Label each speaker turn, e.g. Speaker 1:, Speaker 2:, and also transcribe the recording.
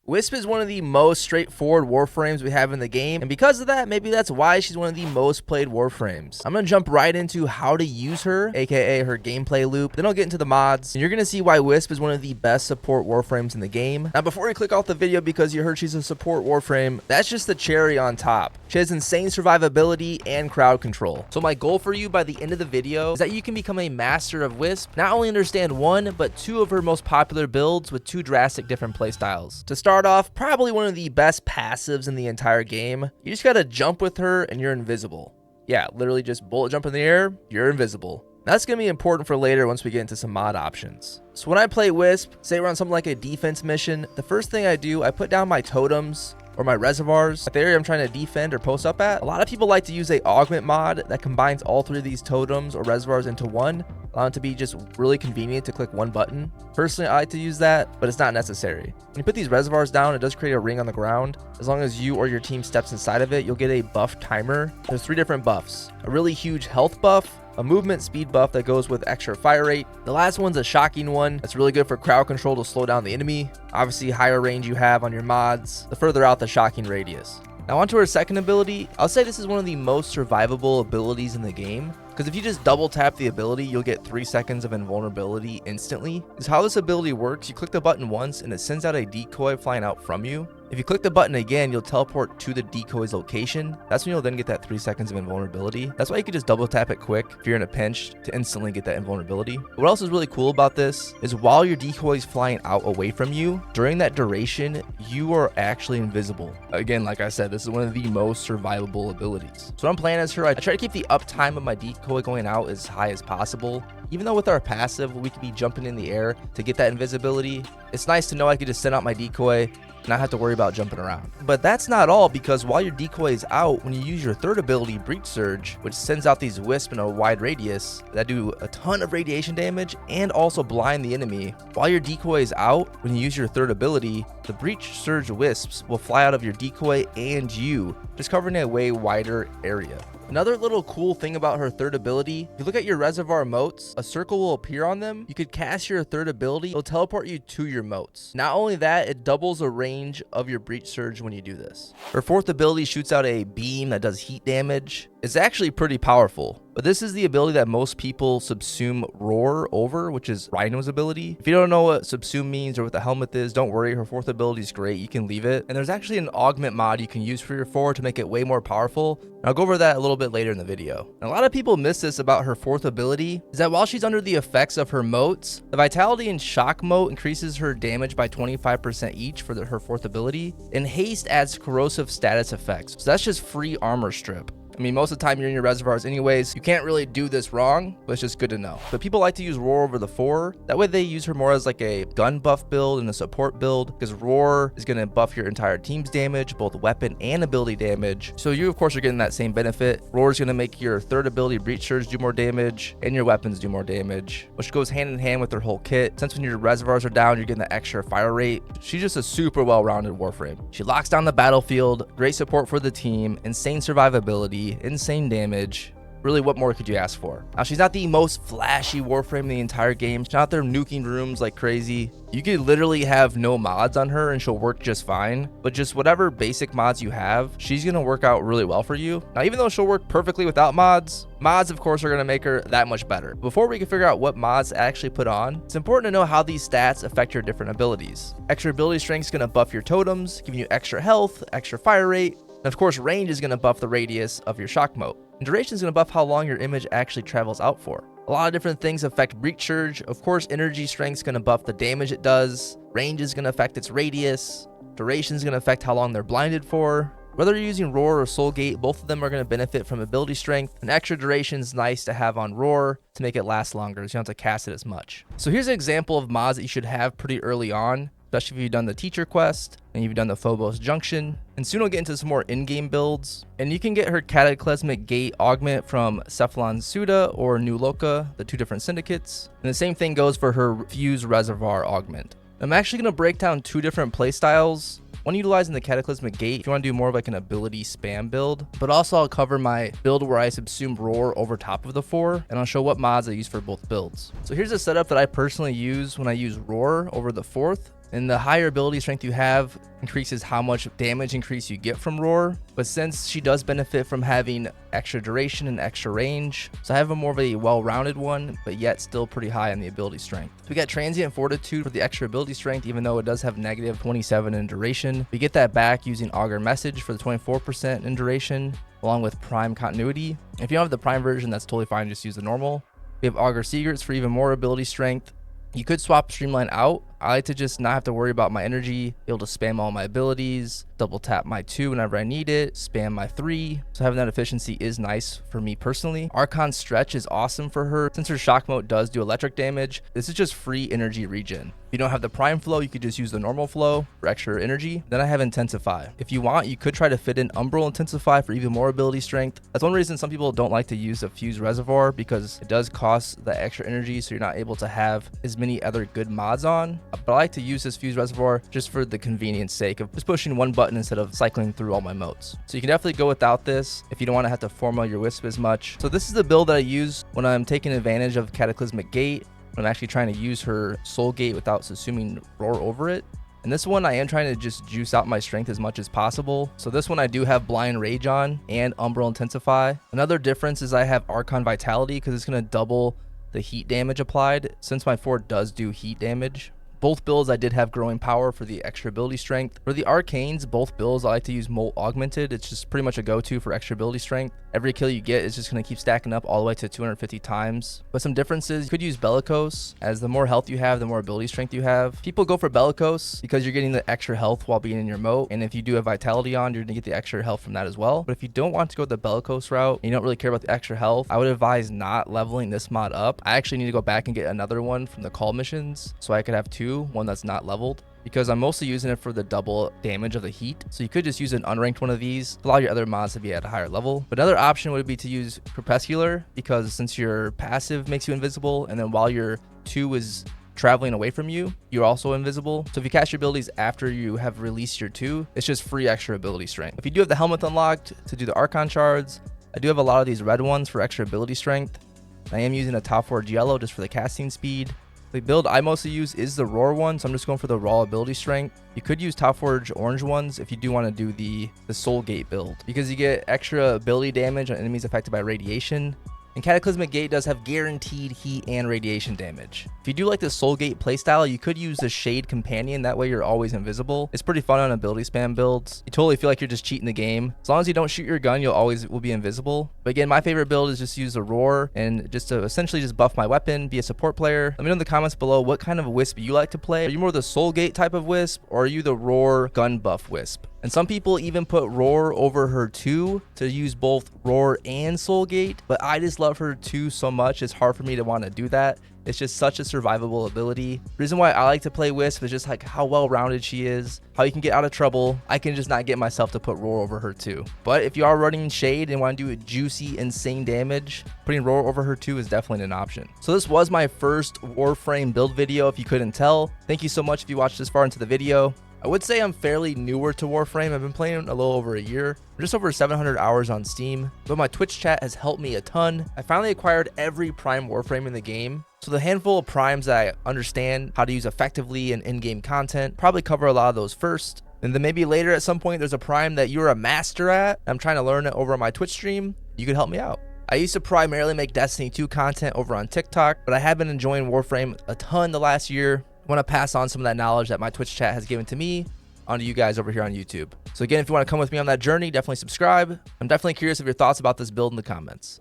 Speaker 1: Wisp is one of the most straightforward Warframes we have in the game, and because of that, maybe that's why she's one of the most played Warframes. I'm gonna jump right into how to use her, aka her gameplay loop, then I'll get into the mods, and you're gonna see why Wisp is one of the best support Warframes in the game. Now before you click off the video because you heard she's a support Warframe, that's just the cherry on top. She has insane survivability and crowd control. So my goal for you by the end of the video is that you can become a master of Wisp, not only understand one, but two of her most popular builds with two drastic different playstyles. To start off, probably one of the best passives in the entire game. You just gotta jump with her and you're invisible. Yeah, literally just bullet jump in the air, you're invisible. That's gonna be important for later once we get into some mod options. So when I play Wisp, say we're on something like a defense mission, the first thing I do, I put down my totems or my reservoirs at the area I'm trying to defend or post up at. A lot of people like to use a augment mod that combines all three of these totems or reservoirs into one, allowing it to be just really convenient to click one button. Personally, I like to use that, but it's not necessary. When you put these reservoirs down, it does create a ring on the ground. As long as you or your team steps inside of it, you'll get a buff timer. There's 3 different buffs: a really huge health buff, a movement speed buff that goes with extra fire rate. The last one's a shocking one that's really good for crowd control to slow down the enemy. Obviously, higher range you have on your mods, the further out the shocking radius. Now onto her second ability. I'll say this is one of the most survivable abilities in the game, because if you just double tap the ability, you'll get 3 seconds of invulnerability instantly. Because how this ability works, you click the button once and it sends out a decoy flying out from you. If you click the button again, you'll teleport to the decoy's location. That's when you'll then get that 3 seconds of invulnerability. That's why you can just double tap it quick if you're in a pinch to instantly get that invulnerability. What else is really cool about this is while your decoy is flying out away from you, during that duration, you are actually invisible. Again, like I said, this is one of the most survivable abilities. So when I'm playing as her, I try to keep the uptime of my decoy going out as high as possible. Even though with our passive, we could be jumping in the air to get that invisibility, it's nice to know I could just send out my decoy, not have to worry about jumping around. But that's not all, because while your decoy is out, when you use your third ability, Breach Surge, which sends out these wisps in a wide radius that do a ton of radiation damage and also blind the enemy, while your decoy is out, when you use your third ability, the Breach Surge wisps will fly out of your decoy and you, just covering a way wider area. Another little cool thing about her third ability, if you look at your reservoir moats, a circle will appear on them. You could cast your third ability, it'll teleport you to your moats. Not only that, it doubles the range of your Breach Surge when you do this. Her fourth ability shoots out a beam that does heat damage. It's actually pretty powerful, but this is the ability that most people subsume Roar over, which is Rhino's ability. If you don't know what subsume means or what the helmet is, don't worry, her fourth ability is great, you can leave it. And there's actually an augment mod you can use for your 4 to make it way more powerful, and I'll go over that a little bit later in the video. And a lot of people miss this about her fourth ability, is that while she's under the effects of her moats, the Vitality and Shock moat increases her damage by 25% each for her fourth ability, and Haste adds corrosive status effects, so that's just free armor strip. I mean, most of the time you're in your reservoirs anyways. You can't really do this wrong, but it's just good to know. But people like to use Roar over the 4. That way they use her more as like a gun buff build and a support build, because Roar is going to buff your entire team's damage, both weapon and ability damage. So you, of course, are getting that same benefit. Roar is going to make your third ability, Breach Surge, do more damage, and your weapons do more damage, which goes hand in hand with her whole kit. Since when your reservoirs are down, you're getting the extra fire rate. She's just a super well-rounded Warframe. She locks down the battlefield, great support for the team, insane survivability, insane damage. Really, what more could you ask for? Now, she's not the most flashy Warframe in the entire game. She's not there nuking rooms like crazy. You could literally have no mods on her and she'll work just fine, but just whatever basic mods you have, she's gonna work out really well for you. Now, even though she'll work perfectly without mods, of course are gonna make her that much better. Before we can figure out what mods to actually put on, it's important to know how these stats affect your different abilities. Extra ability strength is gonna buff your totems, giving you extra health, extra fire rate, and of course, range is gonna buff the radius of your shock moat. And duration is going to buff how long your image actually travels out for. A lot of different things affect Breach Surge. Of course, energy strength is going to buff the damage it does. Range is going to affect its radius. Duration is going to affect how long they're blinded for. Whether you're using Roar or Soul Gate, both of them are going to benefit from ability strength. And extra duration is nice to have on Roar to make it last longer, so you don't have to cast it as much. So here's an example of mods that you should have pretty early on, especially if you've done the teacher quest and you've done the Phobos Junction. And soon we'll get into some more in-game builds. And you can get her Cataclysmic Gate augment from Cephalon Suda or New Loka, the 2 different syndicates. And the same thing goes for her Fuse Reservoir augment. I'm actually going to break down 2 different playstyles. One utilizing the Cataclysmic Gate if you want to do more of like an ability spam build, but also I'll cover my build where I subsume Roar over top of the 4, and I'll show what mods I use for both builds. So here's a setup that I personally use when I use Roar over the 4th. And the higher ability strength you have increases how much damage increase you get from Roar. But since she does benefit from having extra duration and extra range, so I have a more of a well-rounded one, but yet still pretty high on the ability strength. So we got Transient Fortitude for the extra ability strength, even though it does have negative 27 in duration. We get that back using Augur Message for the 24% in duration, along with Prime Continuity. If you don't have the Prime version, that's totally fine, just use the normal. We have Augur Secrets for even more ability strength. You could swap Streamline out. I like to just not have to worry about my energy, be able to spam all my abilities, double tap my 2 whenever I need it, spam my 3. So having that efficiency is nice for me personally. Archon Stretch is awesome for her. Since her shock mode does do electric damage, this is just free energy regen. If you don't have the Prime flow, you could just use the normal flow for extra energy. Then I have Intensify. If you want, you could try to fit in Umbral Intensify for even more ability strength. That's one reason some people don't like to use a Fuse Reservoir, because it does cost the extra energy, so you're not able to have as many other good mods on. But I like to use this Fuse Reservoir just for the convenience sake of just pushing one button instead of cycling through all my modes. So you can definitely go without this if you don't want to have to formula your Wisp as much. So this is the build that I use when I'm taking advantage of Cataclysmic Gate, when I'm actually trying to use her Soul Gate without subsuming Roar over it. And this one I am trying to just juice out my strength as much as possible. So this one I do have Blind Rage on and Umbral Intensify. Another difference is I have Archon Vitality, because it's going to double the heat damage applied, since my 4 does do heat damage. Both builds I did have Growing Power for the extra ability strength. For the Arcanes, both builds I like to use Molt Augmented. It's just pretty much a go-to for extra ability strength. Every kill you get is just going to keep stacking up all the way to 250 times. But some differences, you could use Bellicose, as the more health you have, the more ability strength you have. People go for Bellicose because you're getting the extra health while being in your moat, and if you do have Vitality on, you're going to get the extra health from that as well. But if you don't want to go the Bellicose route, and you don't really care about the extra health, I would advise not leveling this mod up. I actually need to go back and get another one from the call missions, so I could have 2, one that's not leveled, because I'm mostly using it for the double damage of the heat. So you could just use an unranked one of these, allow your other mods to be at a higher level. But another option would be to use Crepuscular, because since your passive makes you invisible, and then while your 2 is traveling away from you, you're also invisible. So if you cast your abilities after you have released your 2, it's just free extra ability strength. If you do have the helmet unlocked to do the Archon shards, I do have a lot of these red ones for extra ability strength. I am using a top forge yellow just for the casting speed. The build I mostly use is the Roar one, so I'm just going for the raw ability strength. You could use Top Forge orange ones if you do want to do the Soul Gate build, because you get extra ability damage on enemies affected by radiation. And Cataclysmic Gate does have guaranteed heat and radiation damage. If you do like the Soul Gate playstyle, you could use the Shade Companion. That way you're always invisible. It's pretty fun on ability spam builds. You totally feel like you're just cheating the game. As long as you don't shoot your gun, you'll always will be invisible. But again, my favorite build is just use the Roar, and just to essentially just buff my weapon, be a support player. Let me know in the comments below what kind of Wisp you like to play. Are you more the Soul Gate type of Wisp, or are you the Roar gun buff Wisp? And some people even put Roar over her 2 to use both Roar and Soul Gate, but I just love her 2 so much, it's hard for me to want to do that. It's just such a survivable ability. The reason why I like to play Wisp is just like how well-rounded she is, how you can get out of trouble. I can just not get myself to put Roar over her 2. But if you are running Shade and want to do a juicy, insane damage, putting Roar over her 2 is definitely an option. So this was my first Warframe build video, if you couldn't tell. Thank you so much if you watched this far into the video. I would say I'm fairly newer to Warframe. I've been playing a little over a year. I'm just over 700 hours on Steam, but my Twitch chat has helped me a ton. I finally acquired every Prime Warframe in the game. So the handful of Primes that I understand how to use effectively in in-game content, probably cover a lot of those first. And then maybe later at some point there's a Prime that you're a master at. I'm trying to learn it over on my Twitch stream. You could help me out. I used to primarily make Destiny 2 content over on TikTok, but I have been enjoying Warframe a ton the last year. I want to pass on some of that knowledge that my Twitch chat has given to me onto you guys over here on YouTube. So again, if you want to come with me on that journey, definitely subscribe. I'm definitely curious of your thoughts about this build in the comments.